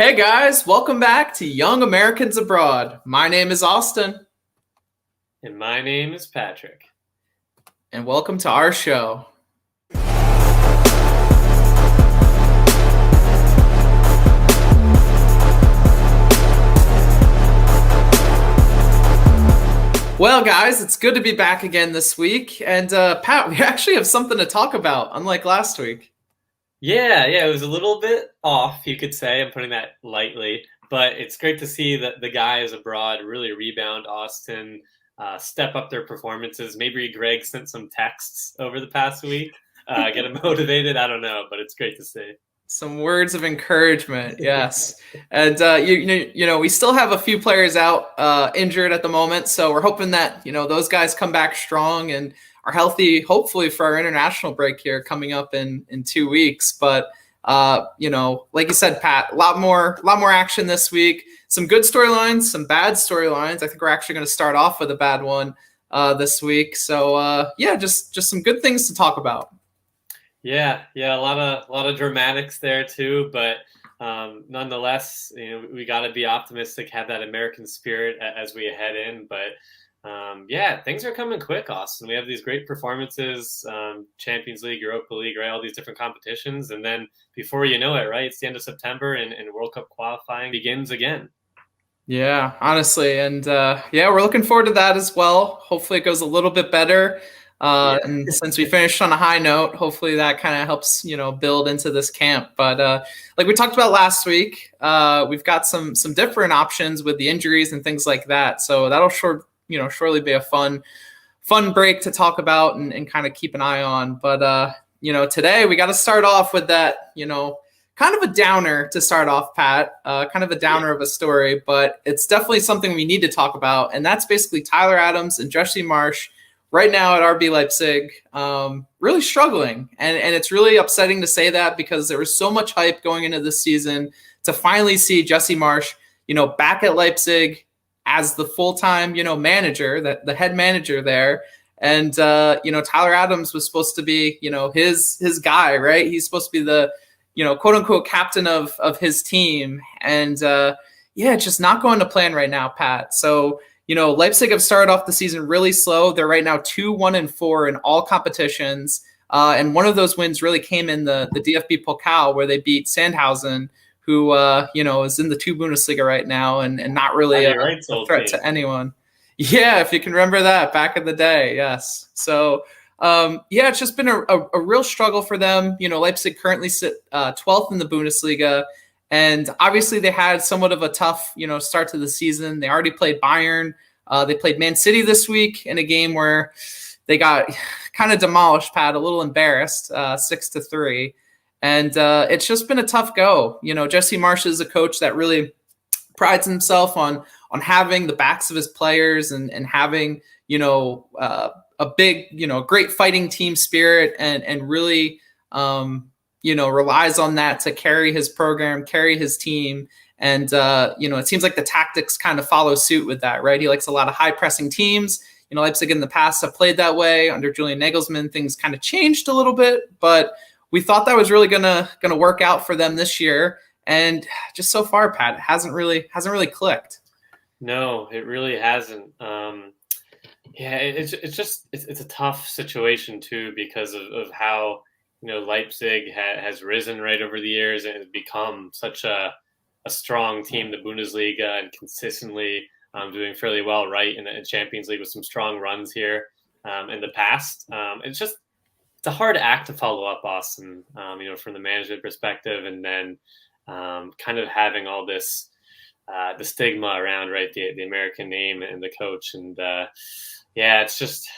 Hey guys, welcome back to Young Americans Abroad. My name is Austin. And my name is Patrick. And welcome to our show. Well, guys, it's good to be back again this week. And Pat, we actually have something to talk about, unlike last week. Yeah, it was a little bit off, you could say. I'm putting that lightly, but it's great to see that the guys abroad really rebound. Austin, step up their performances. Maybe Greg sent some texts over the past week, get them motivated. I don't know, but it's great to see. Some words of encouragement, yes. And we still have a few players out injured at the moment, so we're hoping that those guys come back strong and are healthy, hopefully for our international break here coming up in 2 weeks. But like you said, Pat, a lot more action this week. Some good storylines, some bad storylines. I think we're actually going to start off with a bad one this week. So just some good things to talk about. Yeah, a lot of dramatics there too, but nonetheless, we got to be optimistic, have that American spirit as we head in. But things are coming quick, Austin. We have these great performances, Champions League, Europa League, right? All these different competitions, and then before you know it, right, it's the end of September, and World Cup qualifying begins again. Yeah, honestly, and we're looking forward to that as well. Hopefully, it goes a little bit better. And since we finished on a high note, hopefully that kind of helps, build into this camp. But like we talked about last week, we've got some different options with the injuries and things like that. So that'll surely be a fun break to talk about and kind of keep an eye on. But today we got to start off with that, kind of a downer to start off, Pat. Kind of a downer of a story, but it's definitely something we need to talk about, and that's basically Tyler Adams and Jesse Marsch right now at RB Leipzig, really struggling. And it's really upsetting to say that because there was so much hype going into this season to finally see Jesse Marsch, back at Leipzig as the full-time, manager, the head manager there. And, Tyler Adams was supposed to be, his guy, right? He's supposed to be the, quote unquote captain of his team. And it's just not going to plan right now, Pat. So, Leipzig have started off the season really slow. They're right now 2-1-4 in all competitions. And one of those wins really came in the DFB Pokal, where they beat Sandhausen, who, is in the 2 Bundesliga right now and not really a threat to anyone. Yeah, if you can remember that back in the day. Yes. So, it's just been a real struggle for them. Leipzig currently sit 12th in the Bundesliga. And obviously they had somewhat of a tough, start to the season. They already played Bayern. They played Man City this week in a game where they got kind of demolished, Pat, a little embarrassed, 6-3. And it's just been a tough go. Jesse Marsch is a coach that really prides himself on having the backs of his players and having, a big, great fighting team spirit and really, relies on that to carry his program, carry his team. And, it seems like the tactics kind of follow suit with that, right? He likes a lot of high pressing teams. Leipzig in the past have played that way. Under Julian Nagelsmann, things kind of changed a little bit, but we thought that was really gonna work out for them this year. And just so far, Pat, it hasn't really clicked. No, it really hasn't. It's a tough situation too, because of how, Leipzig has risen right over the years and has become such a strong team, the Bundesliga, and consistently doing fairly well, right, in the Champions League with some strong runs here in the past. It's a hard act to follow up, Austin, from the management perspective, and then kind of having all this the stigma around, right, the American name and the coach. And it's just,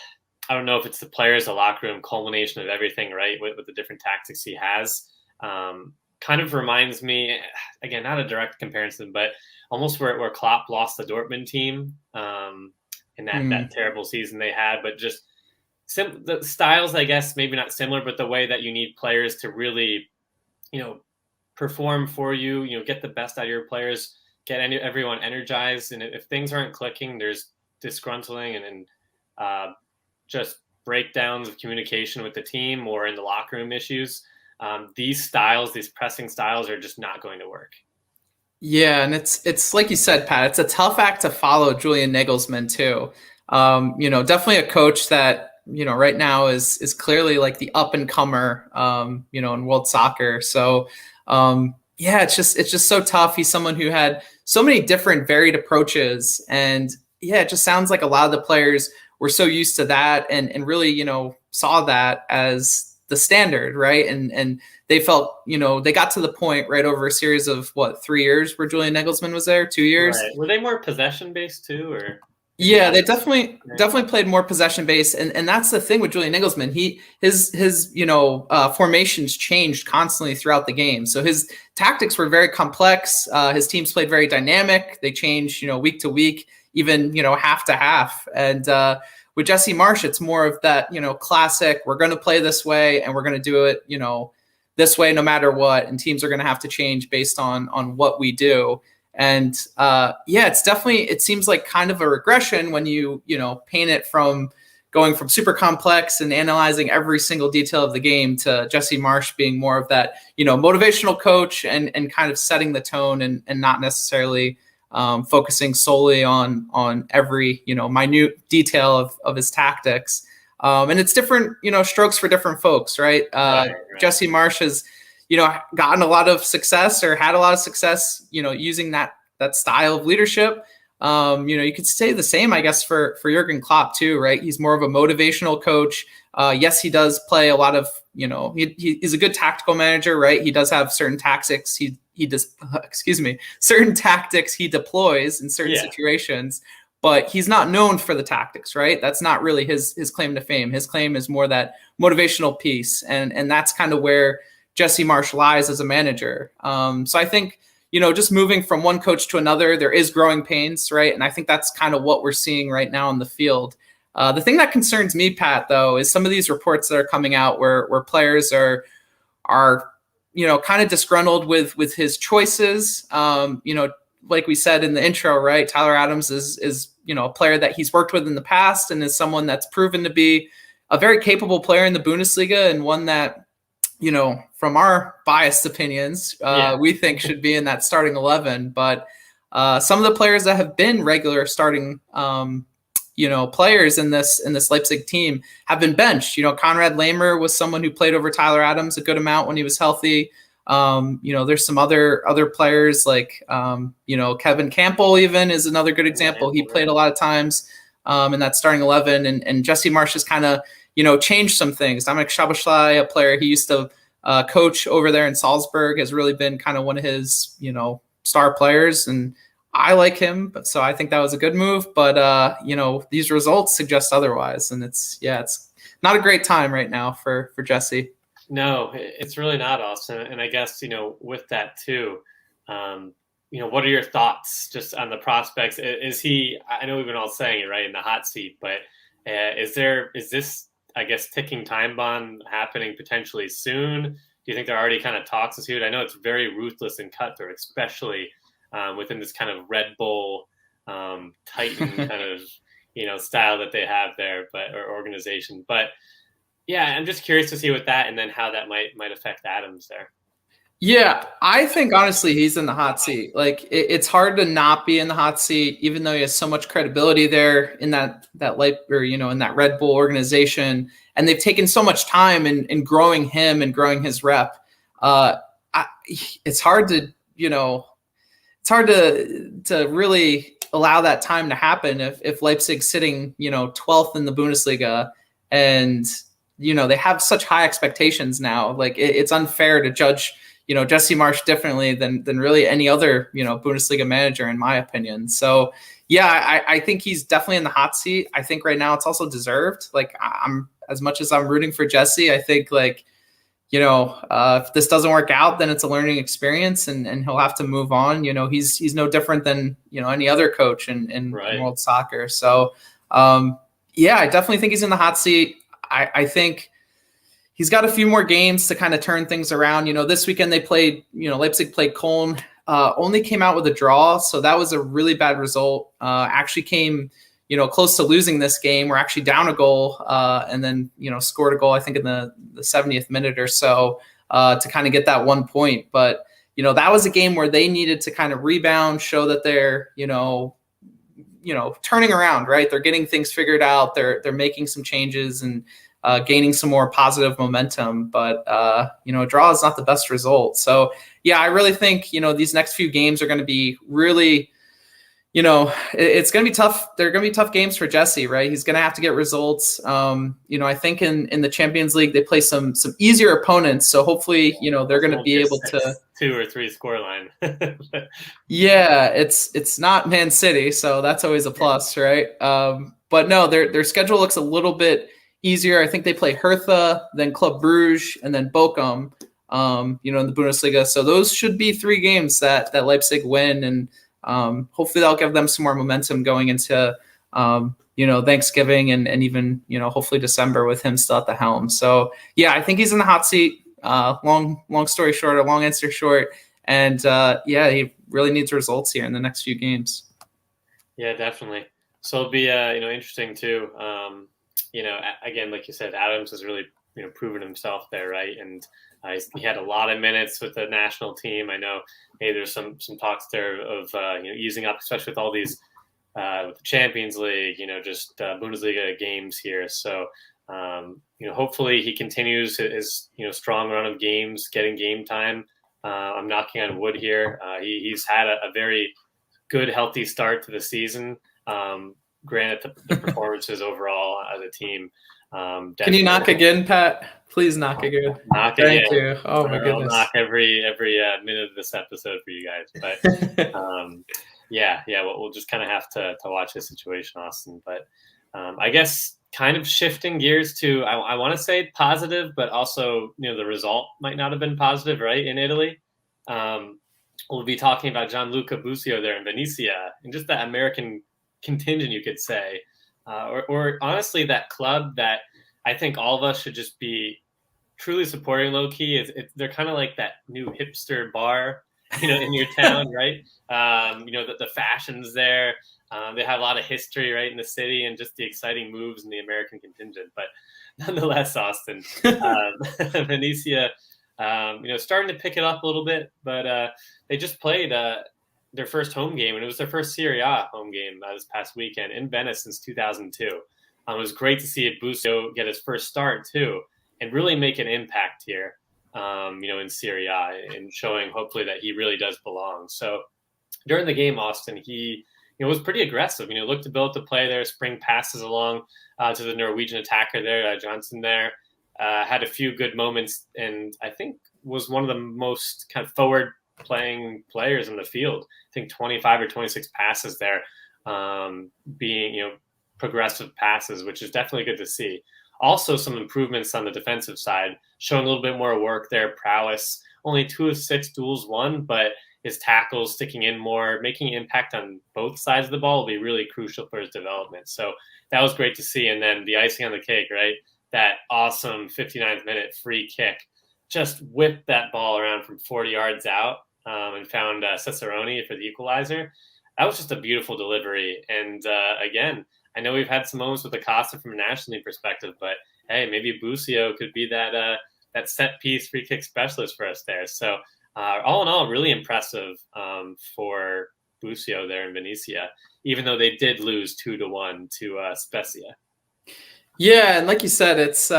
I don't know if it's the players, the locker room, culmination of everything, right, with the different tactics he has. Kind of reminds me, again, not a direct comparison, but almost where Klopp lost the Dortmund team in that terrible season they had. But just the styles, I guess, maybe not similar, but the way that you need players to really, perform for you, get the best out of your players, get everyone energized. And if things aren't clicking, there's disgruntling and just breakdowns of communication with the team or in the locker room issues. These pressing styles are just not going to work. Yeah, and it's like you said, Pat, it's a tough act to follow, Julian Nagelsmann too. Definitely a coach that, right now is clearly like the up and comer, in world soccer. So yeah, it's just so tough. He's someone who had so many different varied approaches. And yeah, it just sounds like a lot of the players were so used to that and really, saw that as the standard, right? And they felt, they got to the point right over a series of 3 years where Julian Nagelsmann was there, 2 years. Right. Were they more possession based too, or? Yeah, they definitely played more possession based, and that's the thing with Julian Nagelsmann. His formations changed constantly throughout the game, so his tactics were very complex. His teams played very dynamic. They changed week to week, even half to half. And with Jesse Marsch, it's more of that classic. We're going to play this way, and we're going to do it this way no matter what. And teams are going to have to change based on what we do. And it seems like kind of a regression when you paint it from going from super complex and analyzing every single detail of the game to Jesse Marsch being more of that, motivational coach and kind of setting the tone and not necessarily focusing solely on every, minute detail of his tactics. And it's different, strokes for different folks, right? Right. Jesse Marsch has, gotten a lot of success or had a lot of success, using that style of leadership. You could say the same, I guess, for Jurgen Klopp too, right? He's more of a motivational coach. Yes, he does play a lot of, he's a good tactical manager, right? He does have certain tactics. He does, certain tactics he deploys in certain situations, but he's not known for the tactics, right? That's not really his claim to fame. His claim is more that motivational piece. And that's kind of where Jesse Marsch lies as a manager. So I think, just moving from one coach to another, there is growing pains, right? And I think that's kind of what we're seeing right now in the field. The thing that concerns me, Pat, though, is some of these reports that are coming out where players are kind of disgruntled with his choices. Like we said in the intro, right? Tyler Adams is a player that he's worked with in the past and is someone that's proven to be a very capable player in the Bundesliga and one that, from our biased opinions, we think should be in that starting 11. But some of the players that have been regular starting, players in this Leipzig team have been benched. Konrad Laimer was someone who played over Tyler Adams a good amount when he was healthy. There's some other players like, Kevin Campbell even is another good example. He played a lot of times in that starting 11, and Jesse Marsch has kind of, changed some things. Dominic Szoboszlai, a player he used to coach over there in Salzburg, has really been kind of one of his, star players. And I like him, so I think that was a good move. But, these results suggest otherwise. And it's not a great time right now for Jesse. No, it's really not, Austin. And I guess, with that too, what are your thoughts just on the prospects? Is he, I know we've been all saying it, right, in the hot seat, but is this, I guess, ticking time bomb happening potentially soon? Do you think they're already kind of talks this year? I know it's very ruthless and cutthroat, especially within this kind of Red Bull Titan kind of, style that they have there, or organization. But yeah, I'm just curious to see with that and then how that might affect Adams there. Yeah, I think honestly he's in the hot seat. Like it's hard to not be in the hot seat, even though he has so much credibility there in that in that Red Bull organization, and they've taken so much time in growing him and growing his rep. It's hard to really allow that time to happen if Leipzig's sitting 12th in the Bundesliga and they have such high expectations now. Like it's unfair to judge Jesse Marsch differently than really any other, Bundesliga manager, in my opinion. So, yeah, I think he's definitely in the hot seat. I think right now it's also deserved. Like I'm, as much as I'm rooting for Jesse, I think if this doesn't work out, then it's a learning experience and he'll have to move on. He's no different than, any other coach in world soccer. So, I definitely think he's in the hot seat. I think he's got a few more games to kind of turn things around. This weekend they played, Leipzig played Cologne, only came out with a draw. So that was a really bad result. Actually came, close to losing this game. We're actually down a goal and then, scored a goal, I think in the 70th minute or so to kind of get that 1 point. But that was a game where they needed to kind of rebound, show that they're, turning around, right? They're getting things figured out. They're making some changes and gaining some more positive momentum. But, a draw is not the best result. So, yeah, I really think, these next few games are going to be really, it's going to be tough. They're going to be tough games for Jesse, right? He's going to have to get results. I think in the Champions League, they play some easier opponents. So hopefully, they're going to be able to 2 or 3 scoreline. Yeah, it's not Man City, so that's always a plus, right? But no, their schedule looks a little bit easier. I think they play Hertha, then Club Brugge, and then Bochum, in the Bundesliga. So those should be 3 games that Leipzig win, and hopefully that'll give them some more momentum going into Thanksgiving and even hopefully December with him still at the helm. So yeah, I think he's in the hot seat. Long story short, or long answer short, and he really needs results here in the next few games. Yeah, definitely. So it'll be interesting too. Again, like you said, Adams has really proven himself there, right? And he had a lot of minutes with the national team. I know, there's some talks there of easing up, especially with all these with the Champions League, just Bundesliga games here. So hopefully he continues his strong run of games, getting game time. I'm knocking on wood here. He's had a very good, healthy start to the season. Granted, the performances overall as a team. Can you knock again, Pat? Please knock again. Knock Thank again. you. Oh my goodness. I'll knock every minute of this episode for you guys. But we'll just kind of have to watch the situation, Austin. But I guess kind of shifting gears to, I want to say positive, but also, the result might not have been positive, right, in Italy. We'll be talking about Gianluca Busio there in Venezia, and just that American contingent, you could say, or honestly, that club that I think all of us should just be truly supporting low key. They're kind of like that new hipster bar, in your town, right? The fashions there. They have a lot of history, right, in the city, and just the exciting moves in the American contingent. But nonetheless, Austin, Venezia, starting to pick it up a little bit, but they just played their first home game, and it was their first Serie A home game this past weekend in Venice since 2002. It was great to see Busio get his first start too, and really make an impact here, in Serie A, and showing hopefully that he really does belong. So during the game, Austin, he was pretty aggressive. Looked to build the play there, spring passes along to the Norwegian attacker there, Johnson there. Had a few good moments, and I think was one of the most kind of forward playing players in the field. I think 25 or 26 passes there, being progressive passes, which is definitely good to see. Also, some improvements on the defensive side, showing a little bit more work there, prowess. Only 2 of 6 duels won, but his tackles, sticking in more, making an impact on both sides of the ball will be really crucial for his development. So that was great to see. And then the icing on the cake, right? That awesome 59th minute free kick, just whipped that ball around from 40 yards out and found Cicerone for the equalizer. That was just a beautiful delivery. And again, I know we've had some moments with Acosta from a National League perspective, but hey, maybe Busio could be that set piece free kick specialist for us there. So all in all, really impressive for Busio there in Venezia, even though they did lose 2-1 to Spezia. Yeah, and like you said, it's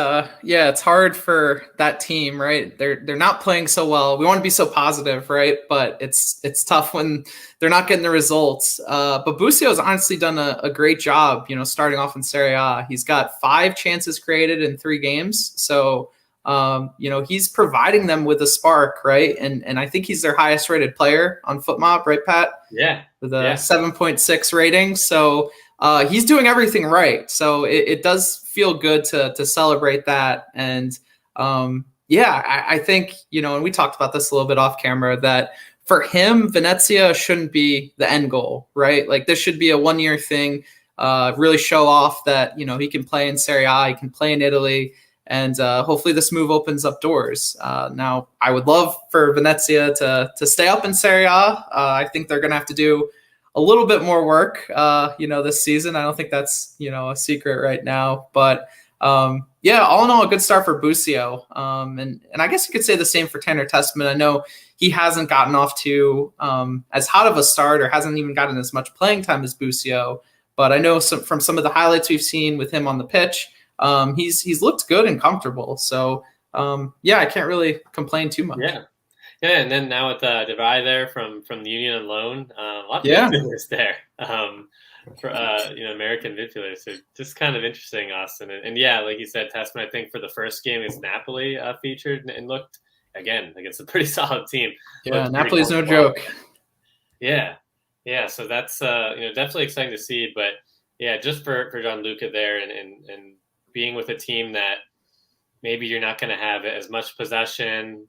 hard for that team, right? They're not playing so well. We want to be so positive, right? But it's tough when they're not getting the results. But Busio's honestly done a great job, starting off in Serie A. He's got 5 chances created in 3 games. So he's providing them with a spark, right? And I think he's their highest rated player on FootMob, right, Pat? Yeah. With a 7.6 rating. So he's doing everything right. So it does feel good to celebrate that. And I think, and we talked about this a little bit off camera, that for him, Venezia shouldn't be the end goal, right? Like this should be a 1-year thing, really show off that, he can play in Serie A, he can play in Italy. And hopefully this move opens up doors. Now, I would love for Venezia to stay up in Serie A. I think they're going to have to do a little bit more work, this season. I don't think that's, a secret right now. But, all in all, a good start for Busio. And I guess you could say the same for Tanner Testament. I know he hasn't gotten off to as hot of a start, or hasn't even gotten as much playing time as Busio. But I know from some of the highlights we've seen with him on the pitch, he's looked good and comfortable. So I can't really complain too much. Yeah, and then now with Devay there from the Union on loan, a lot of midfielders there. For American midfielders, so just kind of interesting, Austin. And yeah, like you said, Tessman, I think for the first game is Napoli featured and looked again like it's a pretty solid team. Yeah, Napoli's no joke. Yeah. So that's definitely exciting to see. But yeah, just for Gianluca there and being with a team that maybe you're not going to have as much possession,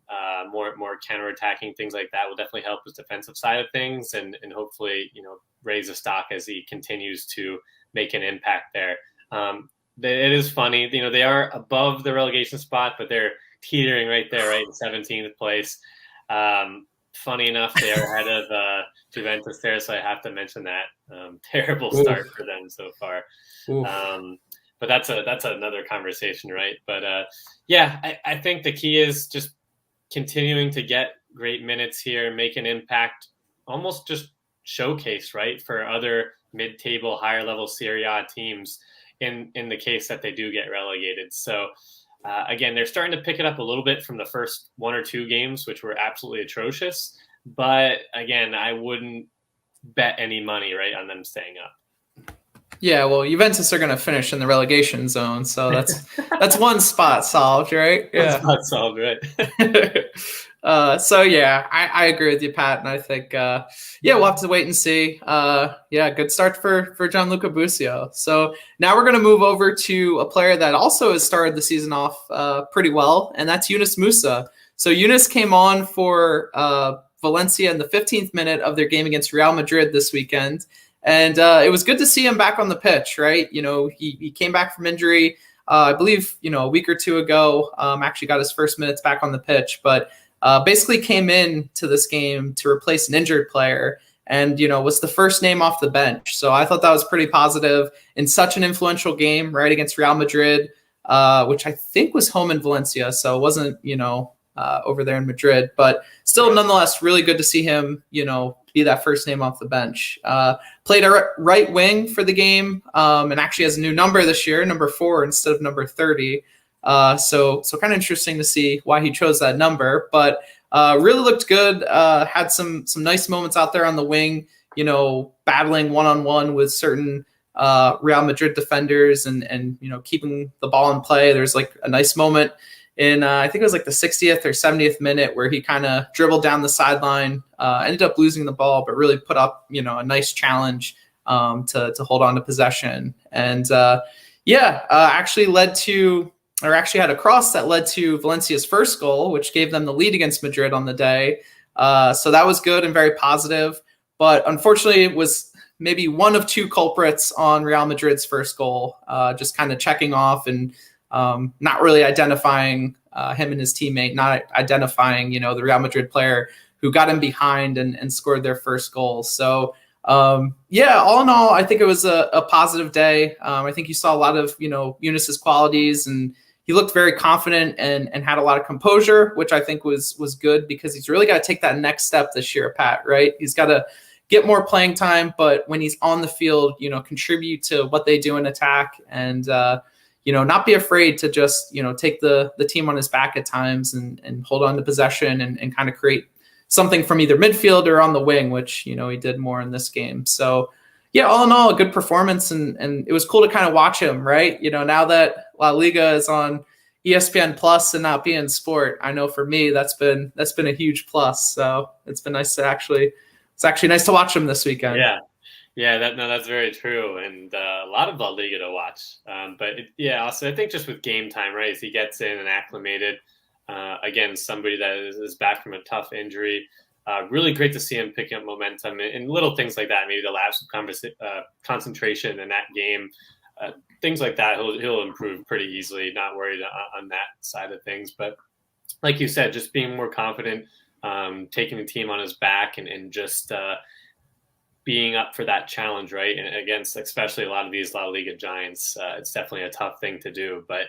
more counterattacking, things like that will definitely help his defensive side of things, and hopefully raise the stock as he continues to make an impact there. It is funny, they are above the relegation spot, but they're teetering right there, right in 17th place. Funny enough, they are ahead of Juventus there, so I have to mention that. Terrible start for them so far. But that's another conversation, right? But I think the key is just continuing to get great minutes here, make an impact, almost just showcase, right, for other mid-table, higher-level Serie A teams in the case that they do get relegated. So again, they're starting to pick it up a little bit from the first one or two games, which were absolutely atrocious. But again, I wouldn't bet any money, right, on them staying up. Yeah, well, Juventus are going to finish in the relegation zone, so that's one spot solved, right? Yeah, one spot solved, right? I agree with you, Pat, and I think we'll have to wait and see. Good start for Gianluca Busio. So now we're going to move over to a player that also has started the season off pretty well, and that's Yunus Musah. So Yunus came on for Valencia in the 15th minute of their game against Real Madrid this weekend. And it was good to see him back on the pitch, right? He came back from injury, I believe, a week or two ago, actually got his first minutes back on the pitch, but basically came in to this game to replace an injured player and, was the first name off the bench. So I thought that was pretty positive in such an influential game, right, against Real Madrid, which I think was home in Valencia. So it wasn't, over there in Madrid, but still nonetheless, really good to see him, be that first name off the bench. Played a right wing for the game, and actually has a new number this year, number 4 instead of number 30. So kind of interesting to see why he chose that number, but really looked good. Had some nice moments out there on the wing, battling one-on-one with certain Real Madrid defenders and keeping the ball in play. There's like a nice moment in I think it was like the 60th or 70th minute where he kind of dribbled down the sideline, ended up losing the ball, but really put up, a nice challenge to hold on to possession. And actually had a cross that led to Valencia's first goal, which gave them the lead against Madrid on the day. So that was good and very positive. But unfortunately, it was maybe one of two culprits on Real Madrid's first goal, just kind of checking off and not really identifying him and his teammate, not identifying, the Real Madrid player who got him behind and scored their first goal. So, all in all, I think it was a positive day. I think you saw a lot of, Yunus's qualities, and he looked very confident and had a lot of composure, which I think was good because he's really got to take that next step this year, Pat, right? He's got to get more playing time, but when he's on the field, contribute to what they do in attack and, not be afraid to just, take the team on his back at times and hold on to possession and kind of create something from either midfield or on the wing, which, he did more in this game. So, all in all, a good performance. And it was cool to kind of watch him, right? Now that La Liga is on ESPN Plus and not being sport, I know for me, that's been a huge plus. So it's been nice to it's actually nice to watch him this weekend. Yeah, that's very true, and a lot of La Liga to watch. Also I think just with game time, right, as he gets in and acclimated, again, somebody that is back from a tough injury, really great to see him picking up momentum and little things like that, maybe the lapse of concentration in that game, things like that. He'll improve pretty easily, not worried on that side of things. But like you said, just being more confident, taking the team on his back and just being up for that challenge, right? And against especially a lot of these La Liga giants, it's definitely a tough thing to do. But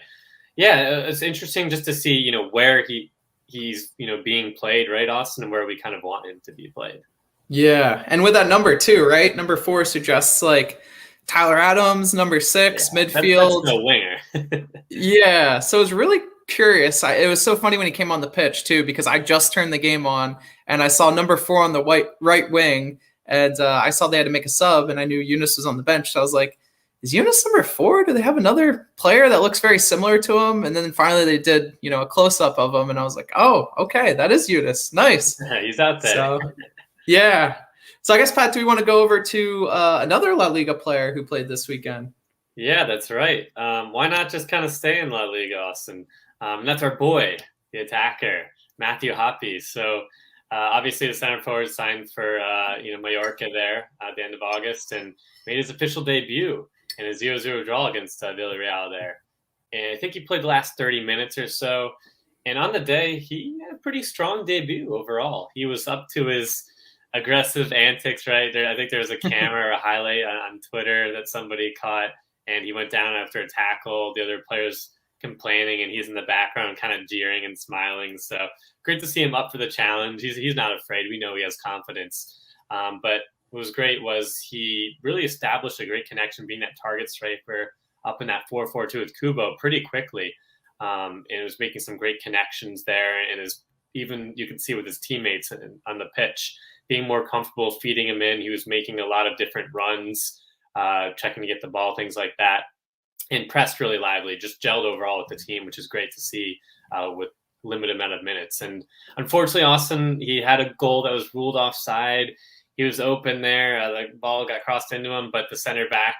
yeah, it's interesting just to see, where he he's, being played, right, Austin, and where we kind of want him to be played. Yeah, and with that number 2, right? Number 4 suggests like Tyler Adams, number 6, midfield. That's no winger. Yeah, so it was really curious. It was so funny when he came on the pitch too, because I just turned the game on and I saw number 4 on the right wing, and I saw they had to make a sub, and I knew Yunus was on the bench. So I was like, is Yunus number 4? Do they have another player that looks very similar to him? And then finally they did, a close-up of him, and I was like, oh, okay, that is Yunus. Nice. He's out there. So, yeah. So I guess, Pat, do we want to go over to another La Liga player who played this weekend? Yeah, that's right. Why not just kind of stay in La Liga, Austin? That's our boy, the attacker, Matthew Hoppe. So obviously the center forward signed for Mallorca there at the end of August and made his official debut in a 0-0 draw against Villarreal there. And I think he played the last 30 minutes or so. And on the day, he had a pretty strong debut overall. He was up to his aggressive antics, right? I think there was a camera or a highlight on Twitter that somebody caught, and he went down after a tackle. The other players complaining, and he's in the background kind of jeering and smiling. So great to see him up for the challenge. He's not afraid. We know he has confidence. But what was great was he really established a great connection, being that target striker up in that 4-4-2 with Kubo pretty quickly. And it was making some great connections there, and even you could see with his teammates on the pitch being more comfortable feeding him in. He was making a lot of different runs, checking to get the ball, things like that, and pressed really lively, just gelled overall with the team, which is great to see with limited amount of minutes. And unfortunately, Austin, he had a goal that was ruled offside. He was open there. The ball got crossed into him, but the center back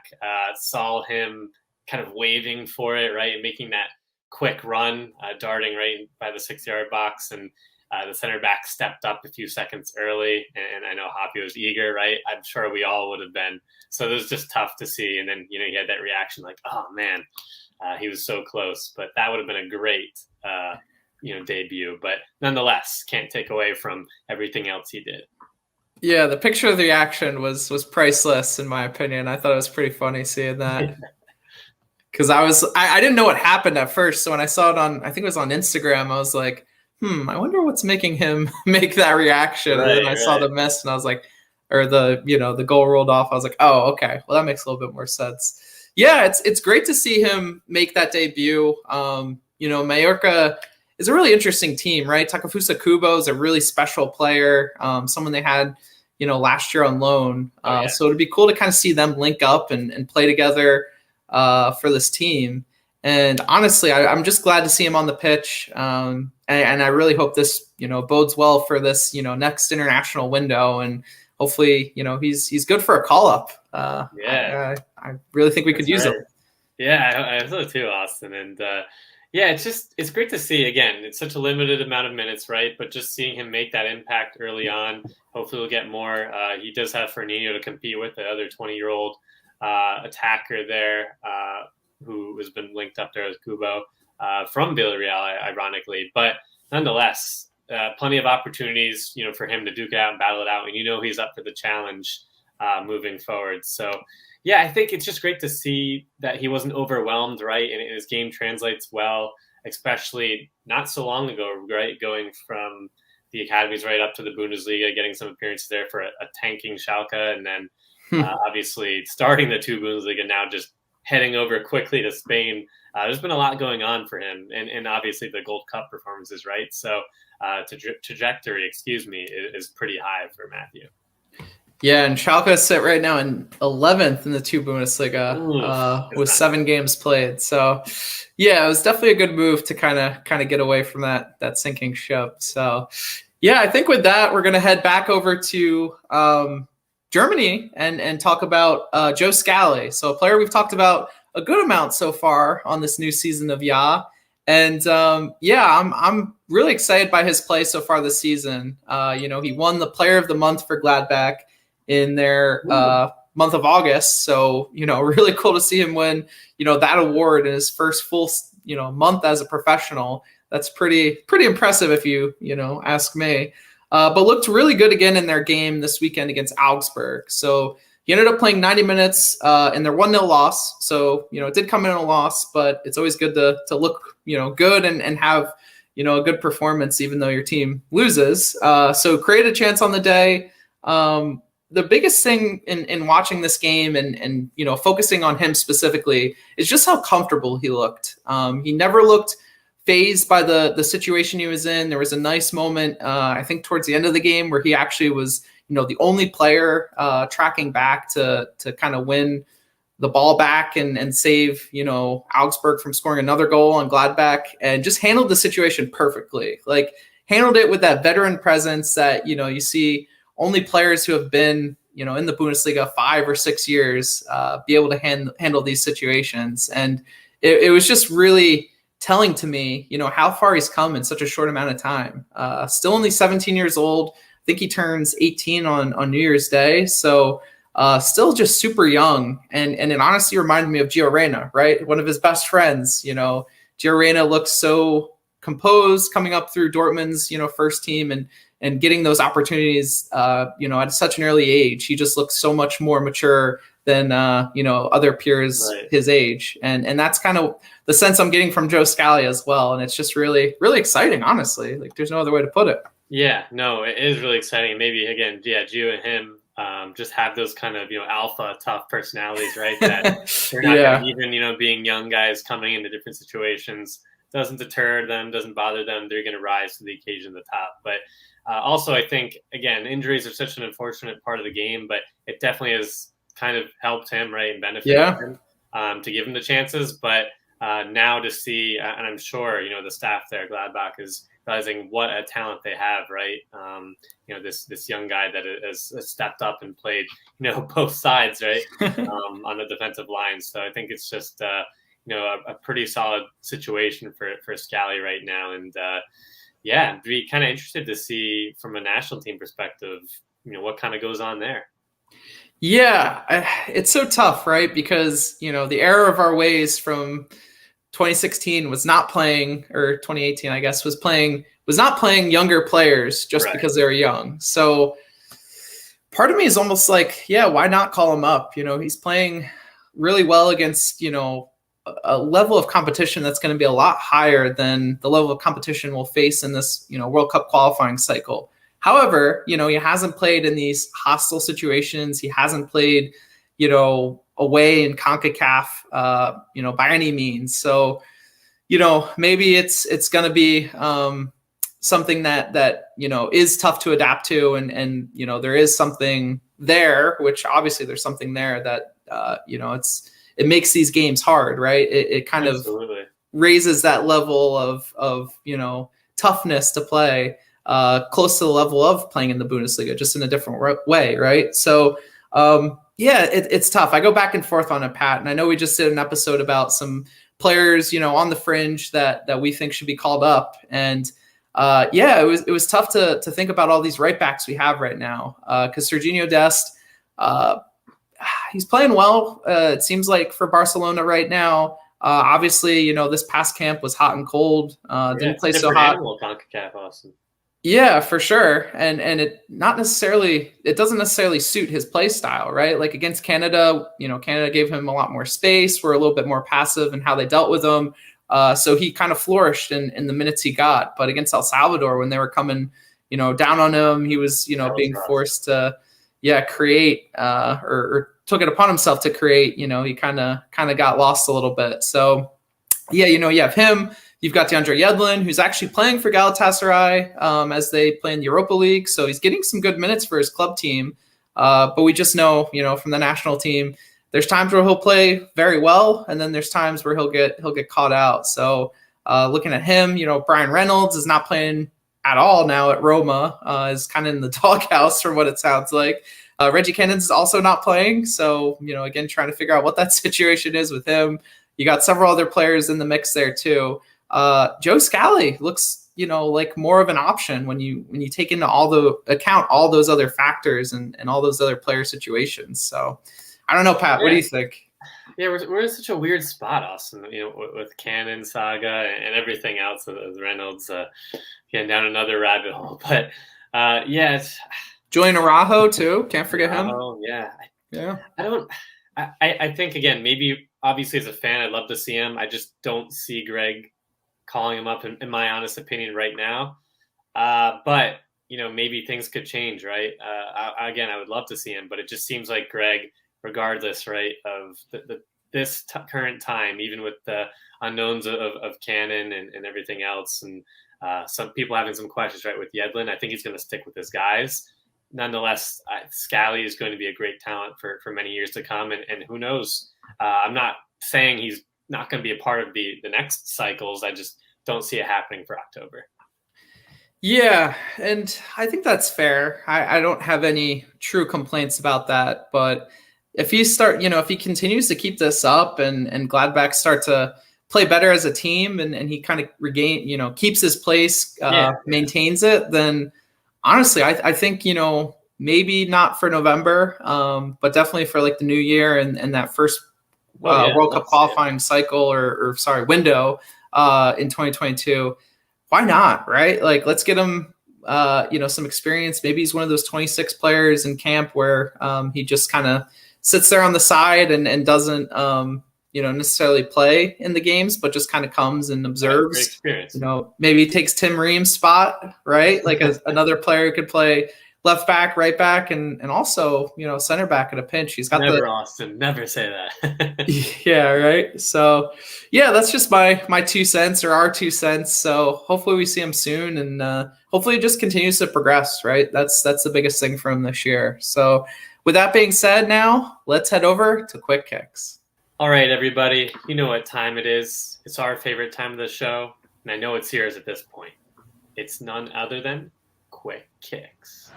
saw him kind of waving for it, right, and making that quick run, darting right by the 6-yard box. And the center back stepped up a few seconds early, and I know Hoppe was eager, right? I'm sure we all would have been. So it was just tough to see. And then, he had that reaction like, oh, man, he was so close. But that would have been a great, debut. But nonetheless, can't take away from everything else he did. Yeah, the picture of the reaction was priceless, in my opinion. I thought it was pretty funny seeing that. Because I didn't know what happened at first. So when I saw it I think it was on Instagram, I was like, I wonder what's making him make that reaction. Right, and then I saw the miss, and I was like, or the goal rolled off. I was like, oh, okay. Well, that makes a little bit more sense. Yeah, it's great to see him make that debut. Mallorca is a really interesting team, right? Takefusa Kubo is a really special player, someone they had, last year on loan. So it'd be cool to kind of see them link up and play together for this team. And honestly, I'm just glad to see him on the pitch. And I really hope this, bodes well for this, next international window. And hopefully, he's good for a call up. I really think we could use him. Yeah, I thought too, Austin. And it's great to see. Again, it's such a limited amount of minutes, right? But just seeing him make that impact early on, hopefully we'll get more. He does have Fernino to compete with, the other 20-year-old attacker there, who has been linked up there with Kubo from Villarreal, ironically. But nonetheless, plenty of opportunities, for him to duke it out and battle it out. And he's up for the challenge moving forward. So, yeah, I think it's just great to see that he wasn't overwhelmed, right? And his game translates well, especially not so long ago, right? Going from the academies right up to the Bundesliga, getting some appearances there for a tanking Schalke, and then obviously starting the 2 Bundesliga, now just heading over quickly to Spain. There's been a lot going on for him, and obviously the Gold Cup performances, right? So trajectory, is pretty high for Matthew. Yeah, and Schalke sit right now in 11th in the 2 Bundesliga with 7 games played. So, yeah, it was definitely a good move to kind of get away from that sinking ship. So, yeah, I think with that, we're going to head back over to Germany and talk about Joe Scally. So a player we've talked about a good amount so far on this new season of YAA. And I'm really excited by his play so far this season. He won the Player of the Month for Gladbach in their month of August. So, really cool to see him win, that award in his first full, month as a professional. That's pretty impressive if you ask me. But looked really good again in their game this weekend against Augsburg. So he ended up playing 90 minutes in their 1-0 loss. So, it did come in a loss, but it's always good to look, good and have, a good performance, even though your team loses. So create a chance on the day. The biggest thing in watching this game and focusing on him specifically is just how comfortable he looked. He never looked phased by the situation he was in. There was a nice moment, I think, towards the end of the game where he actually was, the only player tracking back to kind of win the ball back and save, Augsburg from scoring another goal on Gladbach, and just handled the situation perfectly. Like, handled it with that veteran presence that, you see only players who have been, in the Bundesliga 5 or 6 years be able to handle these situations. And it was just really telling to me, how far he's come in such a short amount of time. Still only 17 years old. I think he turns 18 on New Year's Day. So still just super young. And it honestly reminded me of Gio Reyna, right? One of his best friends. Gio Reyna looks so composed coming up through Dortmund's, first team and getting those opportunities, at such an early age. He just looks so much more mature than, other peers his age. And that's kind of the sense I'm getting from Joe Scally as well. And it's just really, really exciting, honestly. Like, there's no other way to put it. Yeah, no, it is really exciting. Maybe, again, Gio and him just have those kind of, alpha tough personalities, right? That they're not even, being young guys coming into different situations doesn't deter them, doesn't bother them. They're going to rise to the occasion at the top. But also, I think, again, injuries are such an unfortunate part of the game, but it definitely has kind of helped him, right, and benefited him to give him the chances. But now to see, and I'm sure, the staff there, Gladbach, is realizing what a talent they have, right? This young guy that has stepped up and played, both sides, right, on the defensive line. So I think it's just, a pretty solid situation for Scally right now. And I'd be kind of interested to see from a national team perspective, what kind of goes on there. Yeah, it's so tough, right? Because, the error of our ways from 2016 was not playing, or 2018, I guess, was not playing younger players just because they were young. So part of me is almost like, why not call him up? He's playing really well against, a level of competition that's going to be a lot higher than the level of competition we'll face in this, World Cup qualifying cycle. However, he hasn't played in these hostile situations. He hasn't played, away in CONCACAF, by any means. So, maybe it's going to be something that is tough to adapt to. And there is something there, which obviously there's something there that, it makes these games hard, right? It kind Absolutely. of raises that level of toughness to play close to the level of playing in the Bundesliga, just in a different way, right? So, it's tough. I go back and forth on it, Pat, and I know we just did an episode about some players, on the fringe that we think should be called up, and it was tough to think about all these right backs we have right now, because Serginho Dest, he's playing well. It seems like for Barcelona right now. Obviously, this past camp was hot and cold. Didn't play so hot. CONCACAF, awesome. Yeah, for sure. And it doesn't necessarily suit his play style, right? Like against Canada, Canada gave him a lot more space. We're a little bit more passive in how they dealt with him. So he kind of flourished in the minutes he got. But against El Salvador, when they were coming, down on him, he was, being forced to, create or took it upon himself to create. He kind of got lost a little bit. So, you have him. You've got DeAndre Yedlin, who's actually playing for Galatasaray as they play in the Europa League. So he's getting some good minutes for his club team. But we just know, from the national team, there's times where he'll play very well, and then there's times where he'll get caught out. So looking at him, Brian Reynolds is not playing at all now at Roma, is kind of in the doghouse from what it sounds like. Reggie Cannons is also not playing. So, again, trying to figure out what that situation is with him. You got several other players in the mix there too. Joe Scally looks, like more of an option when you take into all those other factors and all those other player situations. So I don't know, Pat, what do you think? Yeah, we're in such a weird spot, Austin, with Cannon saga and everything else with Reynolds getting down another rabbit hole. But it's Julian Araujo too. Can't forget him. Oh yeah. I think, again, maybe obviously as a fan, I'd love to see him. I just don't see Greg calling him up, in my honest opinion, right now. But maybe things could change, right? I would love to see him, but it just seems like Greg, regardless, right, of this current time, even with the unknowns of Cannon and everything else, and some people having some questions, right, with Yedlin, I think he's going to stick with his guys. Nonetheless, Scally is going to be a great talent for many years to come, and who knows? I'm not saying he's not going to be a part of the next cycles. I just don't see it happening for October. Yeah, and I think that's fair. I don't have any true complaints about that, but if he continues to keep this up and Gladbach start to play better as a team and he kind of keeps his place, maintains it, then honestly, I think, maybe not for November, but definitely for like the new year and that first World Cup qualifying cycle window in 2022. Why not, right? Like, let's get him, some experience. Maybe he's one of those 26 players in camp where he just kind of sits there on the side and doesn't, necessarily play in the games, but just kind of comes and observes. Great experience. Maybe he takes Tim Ream's spot, right? Like another player could play left back, right back, and also, center back at a pinch. He's got Austin, never say that. Yeah, right. So, yeah, that's just my 2 cents or our 2 cents. So hopefully we see him soon, and hopefully it just continues to progress, right? That's the biggest thing for him this year. So with that being said, now let's head over to Quick Kicks. All right, everybody. You know what time it is. It's our favorite time of the show, and I know it's yours at this point. It's none other than Quick Kicks.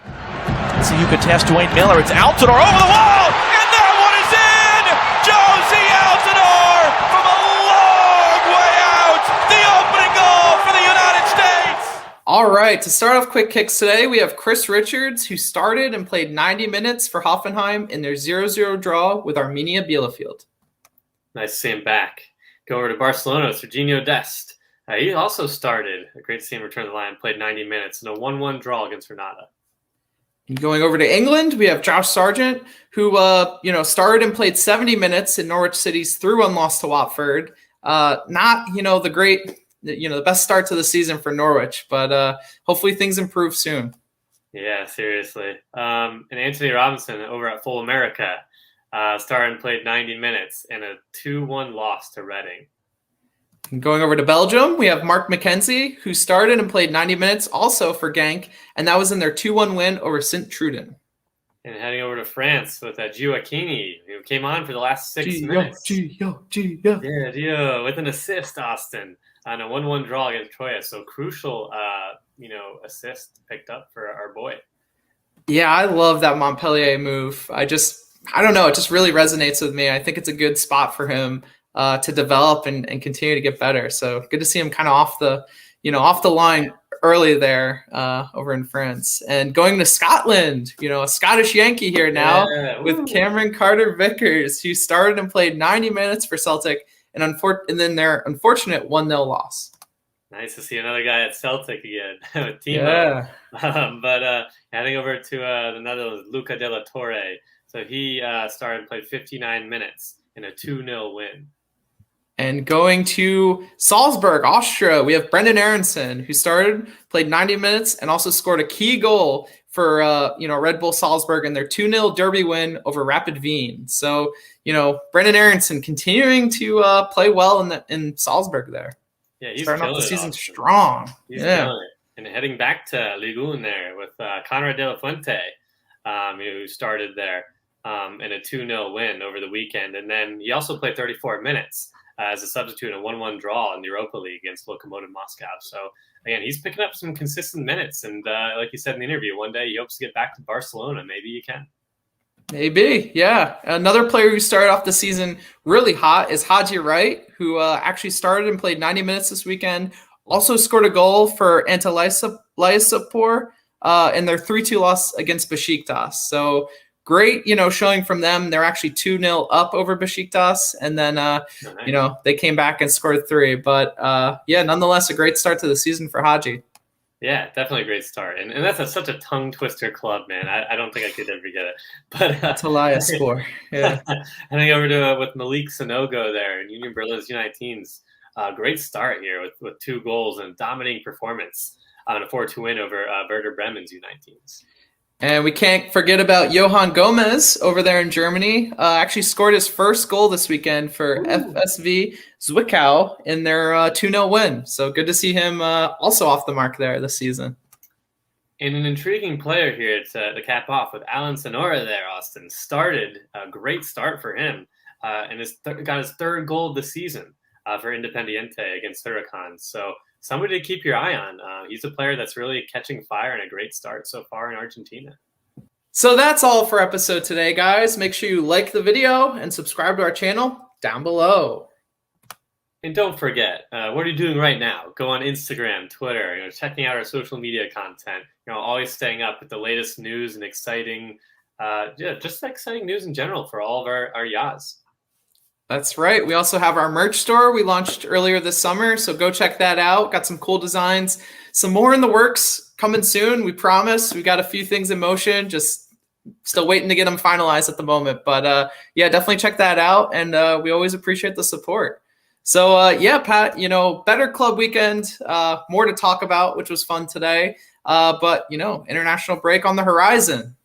So you could test Dwayne Miller. It's Altidore over the wall, and that one is in! Josie Altidore from a long way out. The opening goal for the United States. All right, to start off Quick Kicks today, we have Chris Richards, who started and played 90 minutes for Hoffenheim in their 0-0 draw with Arminia Bielefeld. Nice to see him back. Go over to Barcelona, Serginho Dest. He also started. Great to see him return to the line, played 90 minutes in a 1-1 draw against Granada. And going over to England, we have Josh Sargent, who started and played 70 minutes in Norwich City's 3-1 loss to Watford. Not the best start to the season for Norwich, but hopefully things improve soon. Yeah, seriously. And Anthony Robinson over at Full America started and played 90 minutes in a 2-1 loss to Reading. And going over to Belgium, we have Mark McKenzie, who started and played 90 minutes also for Genk, and that was in their 2-1 win over Sint-Truiden. And heading over to France with Gio Aquini, who came on for the last 6 minutes. Gio. Yeah, Gio, with an assist, Austin, on a 1-1 draw against Troyes. So crucial, assist picked up for our boy. Yeah, I love that Montpellier move. I don't know, it just really resonates with me. I think it's a good spot for him to develop and continue to get better. So good to see him kind of off the line early there over in France. And going to Scotland, a Scottish Yankee here now with Cameron Carter-Vickers, who started and played 90 minutes for Celtic and then their unfortunate 1-0 loss. Nice to see another guy at Celtic again with Timo. Yeah. But heading over to the Netherlands, Luca de la Torre. So he started and played 59 minutes in a 2-0 win. And going to Salzburg, Austria, we have Brendan Aronson, who started, played 90 minutes, and also scored a key goal for Red Bull Salzburg in their 2-0 derby win over Rapid Wien. So, Brendan Aronson continuing to play well in Salzburg there. Yeah, he's starting off the season strong. He's killing it. And heading back to Liga 1 there with Conrad de la Fuente, who started there in a 2-0 win over the weekend. And then he also played 34 minutes as a substitute in a 1-1 draw in the Europa League against Lokomotiv Moscow. So, again, he's picking up some consistent minutes. And like you said in the interview, one day he hopes to get back to Barcelona. Maybe he can. Maybe, yeah. Another player who started off the season really hot is Haji Wright, who actually started and played 90 minutes this weekend. Also scored a goal for Antalyaspor in their 3-2 loss against Besiktas. So great, showing from them. They're actually 2-0 up over Besiktas, and then they came back and scored 3. But nonetheless, a great start to the season for Haji. Yeah, definitely a great start. And that's such a tongue twister club, man. I don't think I could ever get it. But Antalyaspor. Yeah. Heading over to with Malik Sanogo there in Union Berlin's U19s. great start here with 2 goals and dominating performance on a 4-2 win over Werder Bremen's U19s. And we can't forget about Johan Gomez over there in Germany. Actually scored his first goal this weekend for FSV Zwickau in their 2-0 win. So good to see him also off the mark there this season. And an intriguing player here to cap off with Alan Sonora there, Austin. Started a great start for him and got his 3rd goal of the season for Independiente against Huracan. So somebody to keep your eye on. He's a player that's really catching fire and a great start so far in Argentina. So that's all for episode today, guys. Make sure you like the video and subscribe to our channel down below. And don't forget, what are you doing right now? Go on Instagram, Twitter, checking out our social media content. Always staying up with the latest news and exciting, just exciting news in general for all of our YAAs. That's right. We also have our merch store we launched earlier this summer, so go check that out. Got some cool designs. Some more in the works coming soon, we promise. We got a few things in motion, just still waiting to get them finalized at the moment. But yeah, definitely check that out, and we always appreciate the support. So yeah, Pat, better club weekend, more to talk about, which was fun today. But international break on the horizon.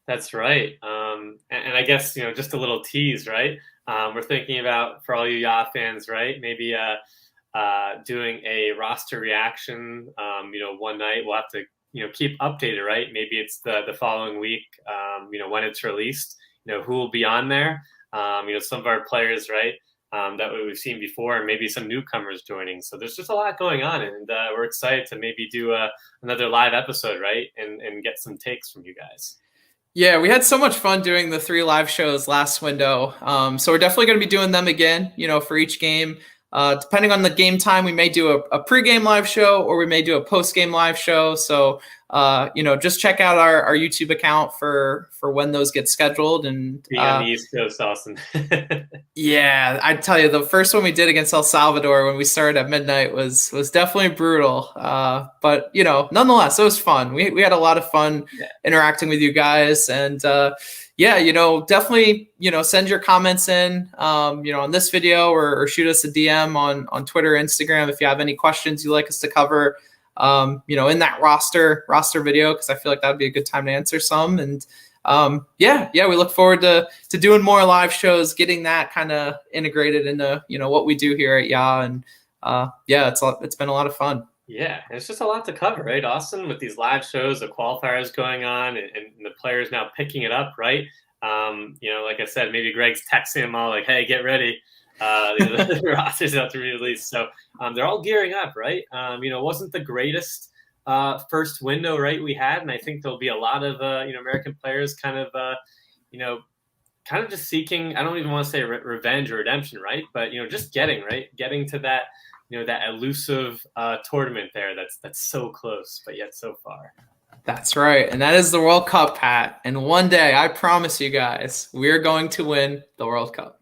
That's right. And I guess, just a little tease, right? We're thinking about, for all you YAA fans, right? Maybe doing a roster reaction, one night. We'll have to, keep updated, right? Maybe it's the following week, when it's released, who will be on there. Some of our players, right? That we've seen before, and maybe some newcomers joining. So there's just a lot going on, and we're excited to maybe do another live episode, right? And get some takes from you guys. Yeah, we had so much fun doing the 3 live shows last window. So we're definitely going to be doing them again, for each game. Depending on the game time, we may do a pregame live show, or we may do a postgame live show. So, just check out our YouTube account for when those get scheduled. And on the East Coast, Austin. Yeah, I tell you, the first one we did against El Salvador when we started at midnight was definitely brutal. But nonetheless, it was fun. We had a lot of fun interacting with you guys, and yeah, definitely, send your comments in, on this video, or shoot us a DM on Twitter, Instagram, if you have any questions you'd like us to cover, in that roster video, because I feel like that'd be a good time to answer some. And yeah, we look forward to doing more live shows, getting that kind of integrated into, what we do here at YAA. And yeah, it's been a lot of fun. Yeah, it's just a lot to cover, right, Austin, with these live shows, the qualifiers going on, and the players now picking it up, right? Like I said, maybe Greg's texting them all like, hey, get ready. The roster's about to be released. So they're all gearing up, right? Wasn't the greatest first window, right, we had, and I think there'll be a lot of, American players kind of just seeking, I don't even want to say revenge or redemption, right? But, just getting to that, that elusive tournament there that's so close, but yet so far. That's right. And that is the World Cup, Pat. And one day, I promise you guys, we're going to win the World Cup.